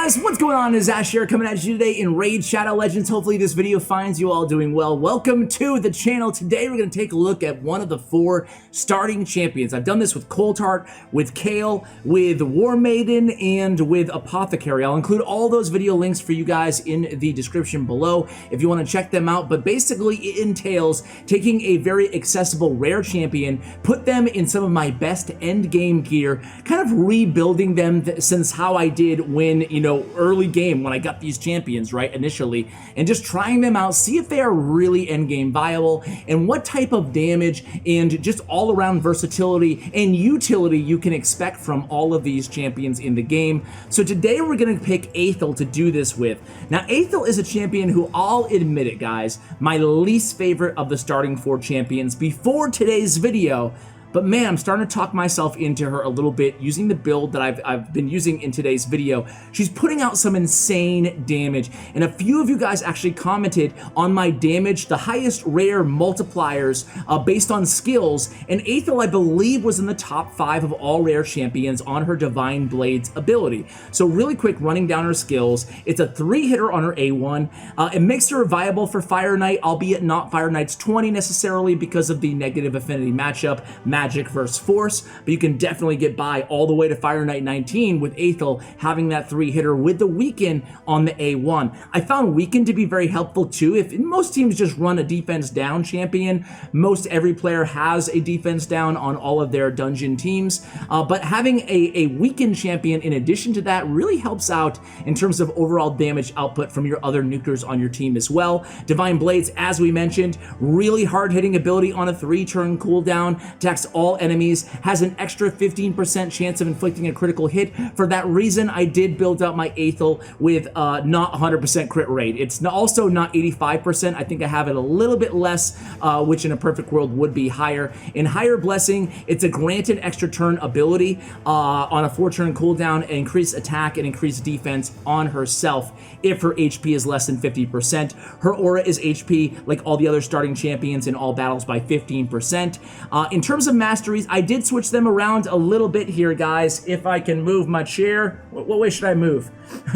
guys, what's going on? It's Ash here coming at you today in Raid Shadow Legends. Hopefully this video finds you all doing well. Welcome to the channel. Today we're going to take a look at one of the 4 starting champions. I've done this with Coldheart, with Kale, with War Maiden, and with Apothecary. I'll include all those video links for you guys in the description below if you want to check them out. But basically it entails taking a very accessible rare champion, put them in some of my best end game gear, kind of rebuilding them since how I did when, you know, early game when I got these champions, right, initially, and just trying them out, see if they are really end game viable and what type of damage and just all around versatility and utility you can expect from all of these champions in the game. So today we're going to pick Athel to do this with. Now Athel is a champion who, I'll admit it guys, my least favorite of the starting 4 champions before today's video. But man, I'm starting to talk myself into her a little bit using the build that I've been using in today's video. She's putting out some insane damage, and a few of you guys actually commented on my damage, the highest rare multipliers based on skills, and Athel, I believe, was in the top 5 of all rare champions on her Divine Blades ability. So really quick, running down her skills, it's a 3-hitter on her A1. It makes her viable for Fire Knight, albeit not Fire Knight's 20 necessarily because of the negative affinity matchup, Magic versus Force, but you can definitely get by all the way to Fire Knight 19 with Athel having that 3-hitter with the Weaken on the A1. I found Weaken to be very helpful too. If most teams just run a defense down champion, most every player has a defense down on all of their dungeon teams, but having a Weaken champion in addition to that really helps out in terms of overall damage output from your other nukers on your team as well. Divine Blades, as we mentioned, really hard-hitting ability on a 3-turn cooldown, attacks all enemies, has an extra 15% chance of inflicting a critical hit. For that reason, I did build out my Athel with not 100% crit rate. It's also not 85%. I think I have it a little bit less, which in a perfect world would be higher. In Higher Blessing, it's a granted extra turn ability on a 4-turn cooldown, and increase attack and increase defense on herself if her HP is less than 50%. Her aura is HP like all the other starting champions in all battles by 15%. In terms of Masteries, I did switch them around a little bit here, guys. If I can move my chair. What way should I move?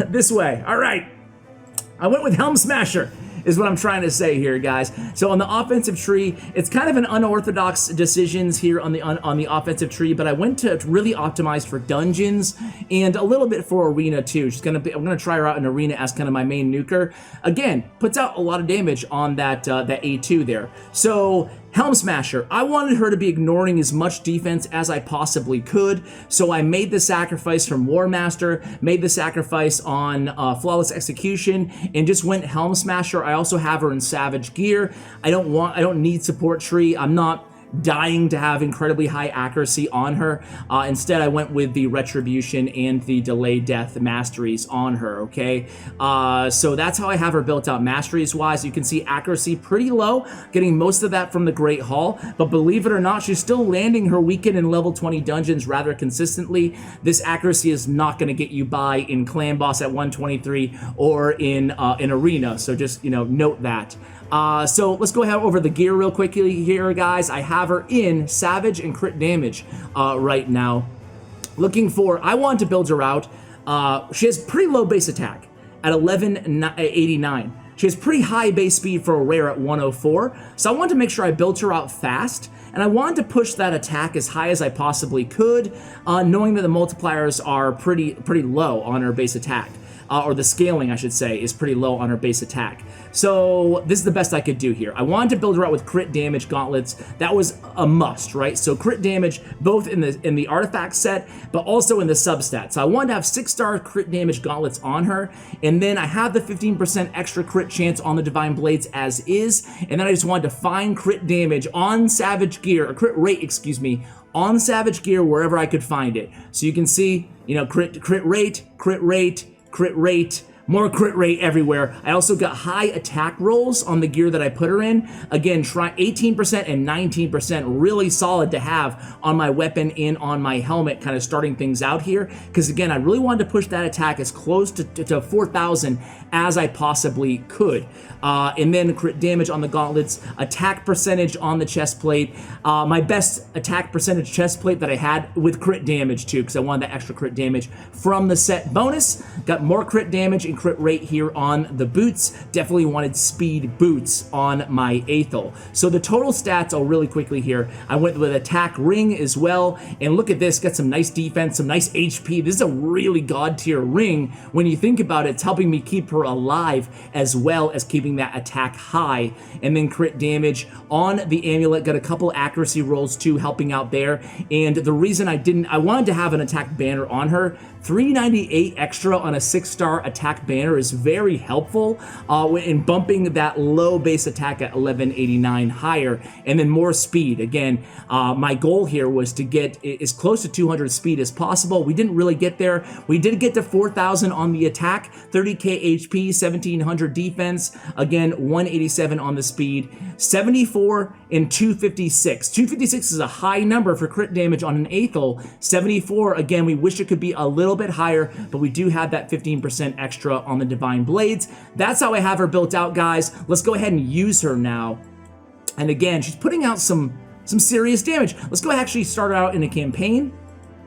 This way. All right. I went with Helm Smasher, is what I'm trying to say here, guys. So on the offensive tree, it's kind of an unorthodox decisions here on the offensive tree, but I went to really optimize for dungeons and a little bit for arena too. I'm gonna try her out in arena as kind of my main nuker. Again, puts out a lot of damage on that that A2 there. So Helm Smasher, I wanted her to be ignoring as much defense as I possibly could, so I made the sacrifice from War Master, made the sacrifice on Flawless Execution, and just went Helm Smasher. I also have her in Savage gear. I don't need support tree. I'm not dying to have incredibly high accuracy on her. Instead, I went with the Retribution and the Delay Death Masteries on her, okay? So that's how I have her built out Masteries-wise. You can see accuracy pretty low, getting most of that from the Great Hall, but believe it or not, she's still landing her Weaken in level 20 dungeons rather consistently. This accuracy is not going to get you by in Clan Boss at 123 or in Arena, so just, you know, note that. So let's go ahead over the gear real quickly here, guys. I have her in Savage and Crit Damage right now. I wanted to build her out. She has pretty low base attack at 1189. She has pretty high base speed for a rare at 104. So I wanted to make sure I built her out fast, and I wanted to push that attack as high as I possibly could, knowing that the multipliers are pretty low on her base attack. Or the scaling, I should say, is pretty low on her base attack. So this is the best I could do here. I wanted to build her out with crit damage gauntlets. That was a must, right? So crit damage both in the artifact set, but also in the substat. So I wanted to have 6-star crit damage gauntlets on her, and then I have the 15% extra crit chance on the Divine Blades as is, and then I just wanted to find crit damage on Savage gear, or crit rate, excuse me, on Savage gear wherever I could find it. So you can see, you know, crit rate, crit rate, crit rate, More crit rate everywhere. I also got high attack rolls on the gear that I put her in. Again, try 18% and 19%, really solid to have on my weapon and on my helmet, kind of starting things out here. Because again, I really wanted to push that attack as close to 4,000 as I possibly could. And then crit damage on the gauntlets, attack percentage on the chest plate. My best attack percentage chest plate that I had with crit damage too, because I wanted that extra crit damage from the set bonus. Got more crit damage and crit rate here on the boots. Definitely wanted speed boots on my Athel. So the total stats, I'll really quickly here. I went with attack ring as well, and look at this, got some nice defense, some nice HP. This is a really god tier ring. When you think about it, it's helping me keep her alive as well as keeping that attack high. And then crit damage on the amulet, got a couple accuracy rolls too, helping out there. And the reason I wanted to have an attack banner on her. 398 extra on a 6-star attack banner is very helpful in bumping that low base attack at 1189 higher, and then more speed. Again, my goal here was to get as close to 200 speed as possible. We didn't really get there. We did get to 4,000 on the attack, 30k HP, 1700 defense. Again, 187 on the speed, 74 and 256. 256 is a high number for crit damage on an Athel. 74, again, we wish it could be a little bit higher, but we do have that 15% extra on the Divine Blades. That's how I have her built out, guys. Let's go ahead and use her now. And again, she's putting out some serious damage. Let's go actually start out in a campaign.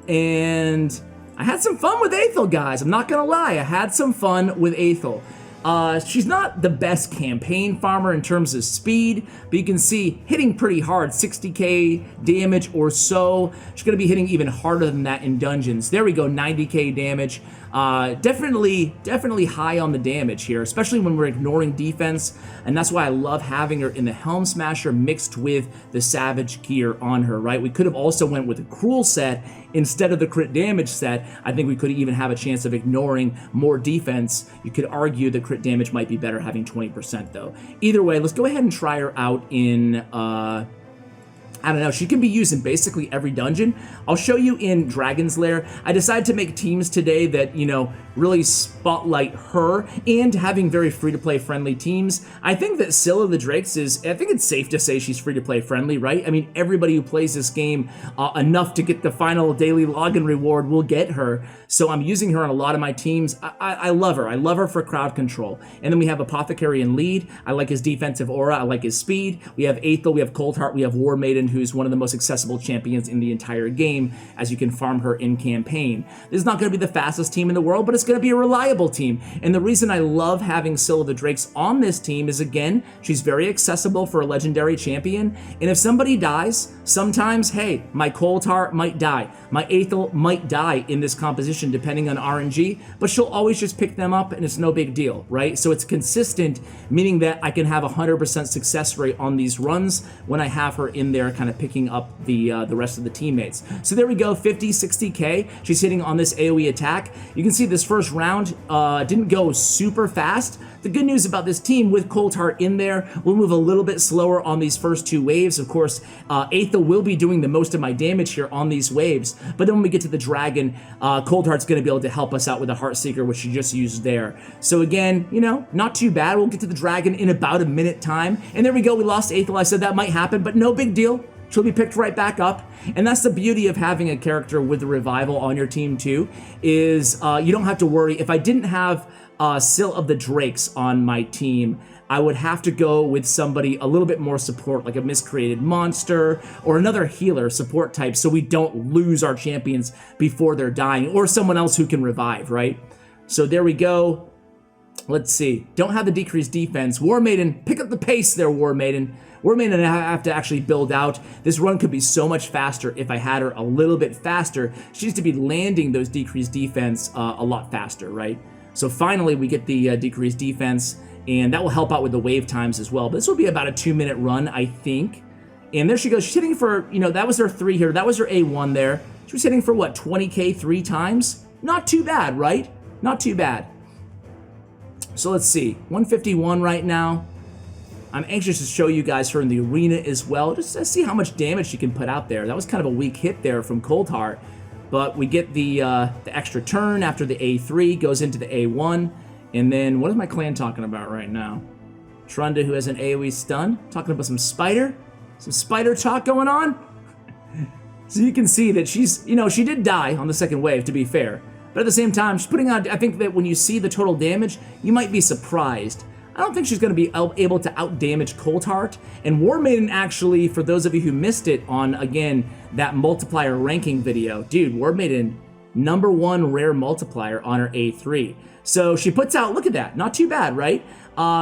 And I had some fun with Athel, guys. I'm not gonna lie, I had some fun with Athel. She's not the best campaign farmer in terms of speed, but you can see hitting pretty hard, 60k damage or so. She's going to be hitting even harder than that in dungeons. There we go, 90k damage. Definitely high on the damage here, especially when we're ignoring defense, and that's why I love having her in the Helm Smasher mixed with the Savage gear on her, right? We could have also went with a Cruel set instead of the crit damage set. I think we could even have a chance of ignoring more defense. You could argue the crit damage might be better having 20% though. Either way, let's go ahead and try her out in I don't know, she can be used in basically every dungeon. I'll show you in Dragon's Lair. I decided to make teams today that, you know, really spotlight her, and having very free-to-play friendly teams. I think that Scylla the Drakes I think it's safe to say she's free-to-play friendly, right? I mean, everybody who plays this game enough to get the final daily login reward will get her. So I'm using her on a lot of my teams. I love her. I love her for crowd control. And then we have Apothecary in lead. I like his defensive aura. I like his speed. We have Athel, we have Coldheart, we have War Maiden, who's one of the most accessible champions in the entire game, as you can farm her in campaign. This is not going to be the fastest team in the world, but it's going to be a reliable team. And the reason I love having Scylla the Drakes on this team is, again, she's very accessible for a legendary champion. And if somebody dies, sometimes, hey, my Coldheart might die. My Athel might die in this composition, depending on RNG, but she'll always just pick them up and it's no big deal, right? So it's consistent, meaning that I can have 100% success rate on these runs when I have her in there kind of picking up the rest of the teammates. So there we go, 50, 60k. She's hitting on this AoE attack. You can see this first round didn't go super fast. The good news about this team with Coldheart in there, we'll move a little bit slower on these first two waves. Of course, Athel will be doing the most of my damage here on these waves, but then when we get to the dragon, Coldheart's going to be able to help us out with the Heartseeker, which she just used there. So again, you know, not too bad. We'll get to the dragon in about a minute time. And there we go, we lost Athel. I said that might happen, but no big deal. She'll be picked right back up. And that's the beauty of having a character with the revival on your team too, is you don't have to worry. If I didn't have Scylla of the Drakes on my team, I would have to go with somebody a little bit more support, like a miscreated monster or another healer support type, so we don't lose our champions before they're dying, or someone else who can revive, right? So there we go. Let's see. Don't have the decreased defense. War Maiden, pick up the pace there, War Maiden. War Maiden, I have to actually build out. This run could be so much faster if I had her a little bit faster. She needs to be landing those decreased defense a lot faster, right? So finally, we get the decreased defense, and that will help out with the wave times as well. But this will be about a 2-minute run, I think. And there she goes. She's hitting for, you know, that was her 3 here. That was her A1 there. She was hitting for, what, 20k 3 times? Not too bad, right? Not too bad. So let's see. 151 right now. I'm anxious to show you guys her in the arena as well, just to see how much damage she can put out there. That was kind of a weak hit there from Coldheart. But we get the extra turn after the A3, goes into the A1, And then what is my clan talking about right now? Trunda, who has an AoE stun, talking about some spider talk going on. So you can see that she's, you know, she did die on the second wave, to be fair. But at the same time, she's putting on, I think that when you see the total damage, you might be surprised. I don't think she's going to be able to out-damage Coldheart. And War Maiden actually, for those of you who missed it on, again, that multiplier ranking video, dude, War Maiden, #1 rare multiplier on her A3. So she puts out, look at that, not too bad, right?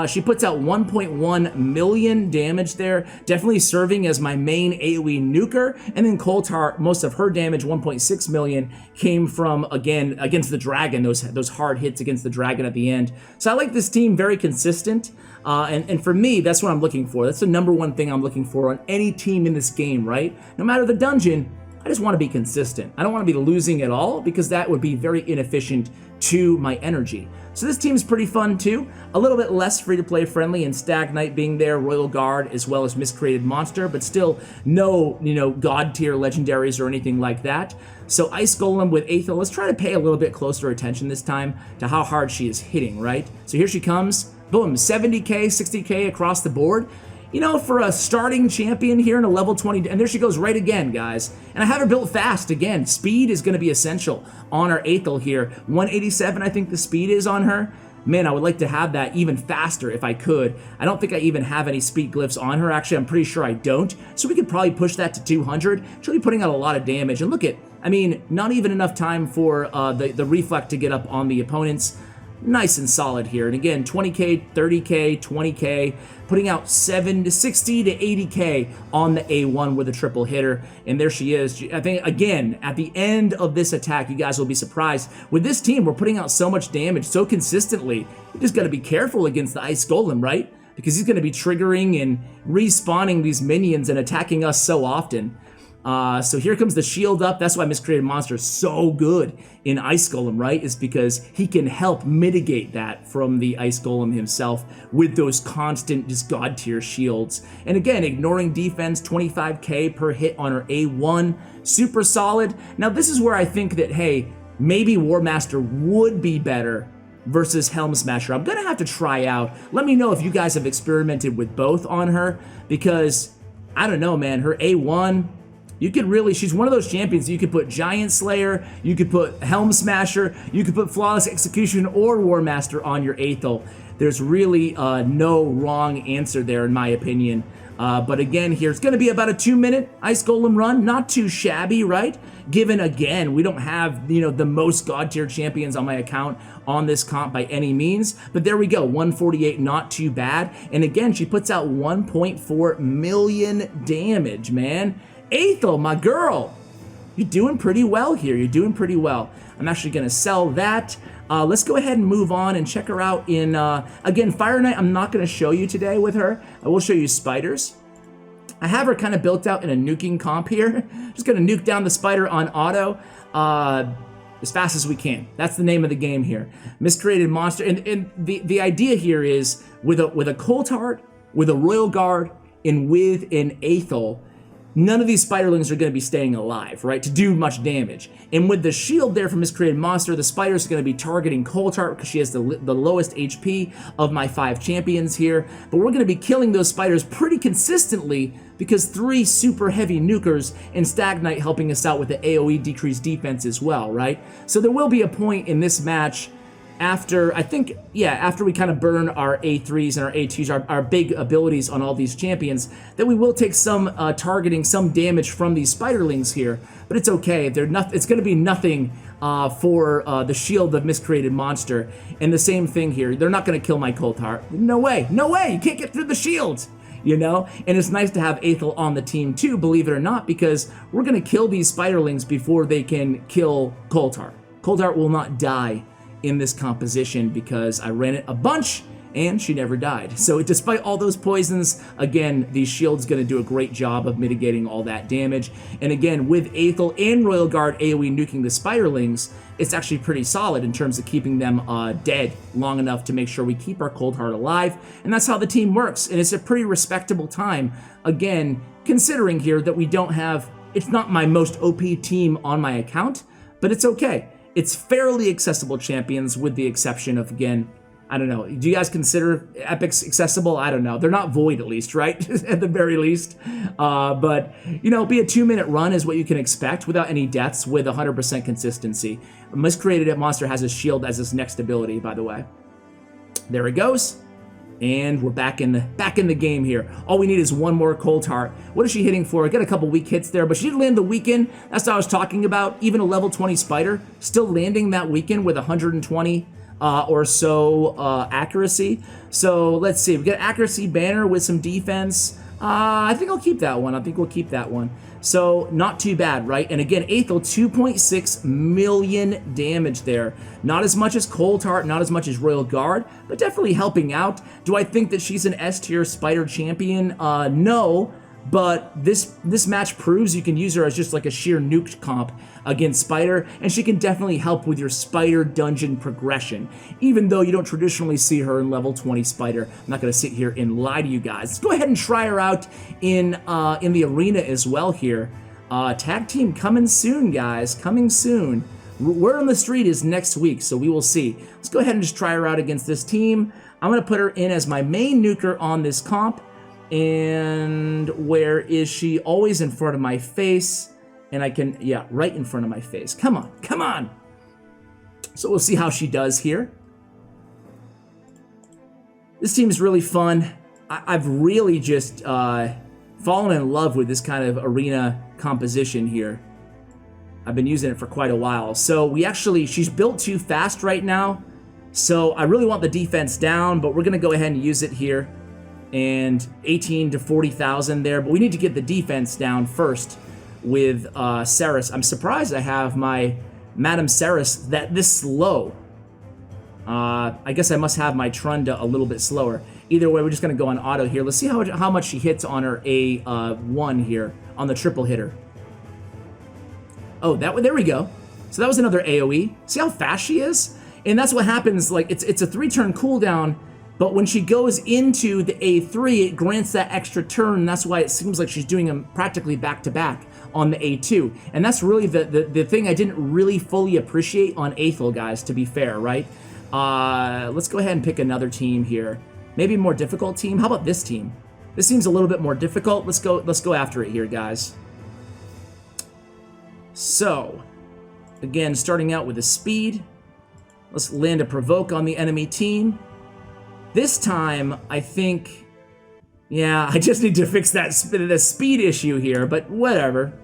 She puts out 1.1 million damage there, definitely serving as my main AoE nuker. And then Coldheart, most of her damage, 1.6 million, came from, again, against the dragon, those hard hits against the dragon at the end. So I like this team, very consistent. And for me, that's what I'm looking for. That's the #1 thing I'm looking for on any team in this game, right? No matter the dungeon, I just want to be consistent. I don't want to be losing at all because that would be very inefficient to my energy. So this team's pretty fun too. A little bit less free-to-play friendly, and Stag Knight being there, Royal Guard, as well as Miscreated Monster, but still no, you know, god tier legendaries or anything like that. So Ice Golem with Athel, let's try to pay a little bit closer attention this time to how hard she is hitting, right? So here she comes, boom, 70k, 60k across the board. You know, for a starting champion here in a level 20, and there she goes right again, guys. And I have her built fast again. Speed is going to be essential on our Athel here. 187, I think the speed is on her. Man, I would like to have that even faster if I could. I don't think I even have any speed glyphs on her. Actually, I'm pretty sure I don't. So we could probably push that to 200. She'll be putting out a lot of damage. And look at, I mean, not even enough time for the reflect to get up on the opponents. Nice and solid here. And again, 20k, 30k, 20k, putting out 60 to 80k on the A1 with a triple hitter. And there she is. I think, again, at the end of this attack, you guys will be surprised. With this team, we're putting out so much damage so consistently. You just got to be careful against the Ice Golem, right? Because he's going to be triggering and respawning these minions and attacking us so often. So here comes the shield up. That's why Miscreated Monster is so good in Ice Golem, right? Is because he can help mitigate that from the Ice Golem himself with those constant, just god tier shields. And again, ignoring defense, 25k per hit on her A1, super solid. Now this is where I think that, hey, maybe War Master would be better versus Helm Smasher. I'm gonna have to try out. Let me know if you guys have experimented with both on her, because I don't know, man, her A1, you could really, she's one of those champions. You could put Giant Slayer, you could put Helm Smasher, you could put Flawless Execution or War Master on your Athel. There's really no wrong answer there, in my opinion. But again, here it's going to be about a 2-minute Ice Golem run. Not too shabby, right? Given, again, we don't have, you know, the most god tier champions on my account on this comp by any means. But there we go, 148, not too bad. And again, she puts out 1.4 million damage, man. Athel, my girl, you're doing pretty well here. You're doing pretty well. I'm actually going to sell that. Let's go ahead and move on and check her out in, again, Fire Knight, I'm not going to show you today with her. I will show you spiders. I have her kind of built out in a nuking comp here. Just going to nuke down the spider on auto as fast as we can. That's the name of the game here. Miscreated Monster. And the idea here is with a Coldheart, with a Royal Guard, and with an Athel, none of these spiderlings are going to be staying alive, right, to do much damage. And with the shield there from Miscreated Monster, the spider's going to be targeting Coldheart because she has the lowest HP of my 5 champions here. But we're going to be killing those spiders pretty consistently because 3 super heavy nukers and Stag Knight helping us out with the AoE decreased defense as well, right? So there will be a point in this match after, I think, yeah, after we kind of burn our A3s and our A2s, our big abilities on all these champions, that we will take some targeting, some damage from these spiderlings here, but it's okay. It's going to be nothing for the shield of Miscreated Monster. And the same thing here. They're not going to kill my Coldheart. No way. No way. You can't get through the shields. You know, and it's nice to have Athel on the team too, believe it or not, because we're going to kill these spiderlings before they can kill Coldheart. Coldheart will not die in this composition because I ran it a bunch and she never died. So despite all those poisons, again, the shield's going to do a great job of mitigating all that damage. And again, with Athel and Royal Guard AoE nuking the spiderlings, it's actually pretty solid in terms of keeping them dead long enough to make sure we keep our Coldheart alive. And that's how the team works. And it's a pretty respectable time, again, considering here that we don't have, it's not my most OP team on my account, but it's okay. It's fairly accessible champions with the exception of, again, I don't know. Do you guys consider epics accessible? I don't know. They're not void, at least, right? At the very least. But, you know, be a 2-minute run is what you can expect without any deaths with 100% consistency. Miscreated monster has a shield as his next ability, by the way. There it goes. And we're back in the game here. All we need is one more Cold Heart. What is she hitting for? Got a couple weak hits there, but she did land the weaken. That's what I was talking about. Even a level 20 spider still landing that weaken with 120 or so accuracy. So let's see. We got accuracy banner with some defense. I think I'll keep that one. I think we'll keep that one. So not too bad, right? And again, Athel, 2.6 million damage there. Not as much as Cold Heart, not as much as Royal Guard, but definitely helping out. Do I think that she's an S-tier spider champion? No. But this match proves you can use her as just like a sheer nuke comp against Spider, and she can definitely help with your Spider dungeon progression, even though you don't traditionally see her in level 20 Spider. I'm not going to sit here and lie to you guys. Let's go ahead and try her out in the arena as well here. Tag team coming soon, guys, coming soon. Word on the street is next week, so we will see. Let's go ahead and just try her out against this team. I'm going to put her in as my main nuker on this comp. And where is she? Always in front of my face. And I can, yeah, right in front of my face. Come on, come on. So we'll see how she does here. This team's really fun. I've really just fallen in love with this kind of arena composition here. I've been using it for quite a while. So we actually, she's built too fast right now. So I really want the defense down, but we're going to go ahead and use it here. And 18 to 40,000 there, but we need to get the defense down first with Ceres. I'm surprised I have my Madam Ceres this slow. I guess I must have my Trunda a little bit slower. Either way, we're just going to go on auto here. Let's see how much she hits on her A1 here, on the triple hitter. Oh, there we go. So that was another AoE. See how fast she is? And that's what happens, like, it's a 3-turn cooldown. But when she goes into the A3, it grants that extra turn, and that's why it seems like she's doing them practically back-to-back on the A2. And that's really the thing I didn't really fully appreciate on Athel, guys, to be fair, right? Let's go ahead and pick another team here. Maybe a more difficult team. How about this team? This seems a little bit more difficult. Let's go after it here, guys. So, again, starting out with a speed. Let's land a provoke on the enemy team. This time, I think, yeah, I just need to fix the speed issue here, but whatever.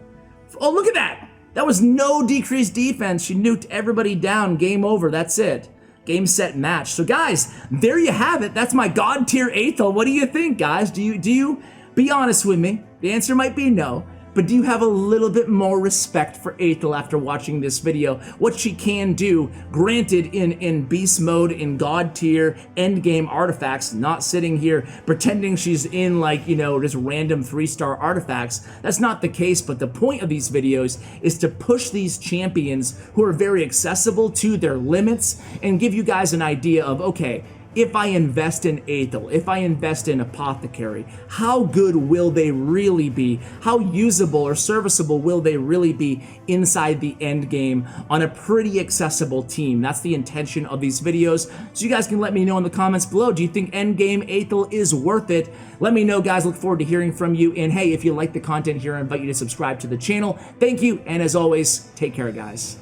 Oh, look at that! That was no decreased defense. She nuked everybody down. Game over. That's it. Game, set, match. So, guys, there you have it. That's my God tier Athel. What do you think, guys? Do you be honest with me? The answer might be no. But do you have a little bit more respect for Athel after watching this video? What she can do, granted in beast mode, in God tier, end game artifacts, not sitting here pretending she's in, like, you know, just random 3-star artifacts. That's not the case, but the point of these videos is to push these champions who are very accessible to their limits and give you guys an idea of, okay, if I invest in Athel, if I invest in Apothecary, how good will they really be? How usable or serviceable will they really be inside the end game on a pretty accessible team? That's the intention of these videos. So you guys can let me know in the comments below. Do you think end game Athel is worth it? Let me know, guys. Look forward to hearing from you. And hey, if you like the content here, I invite you to subscribe to the channel. Thank you. And as always, take care, guys.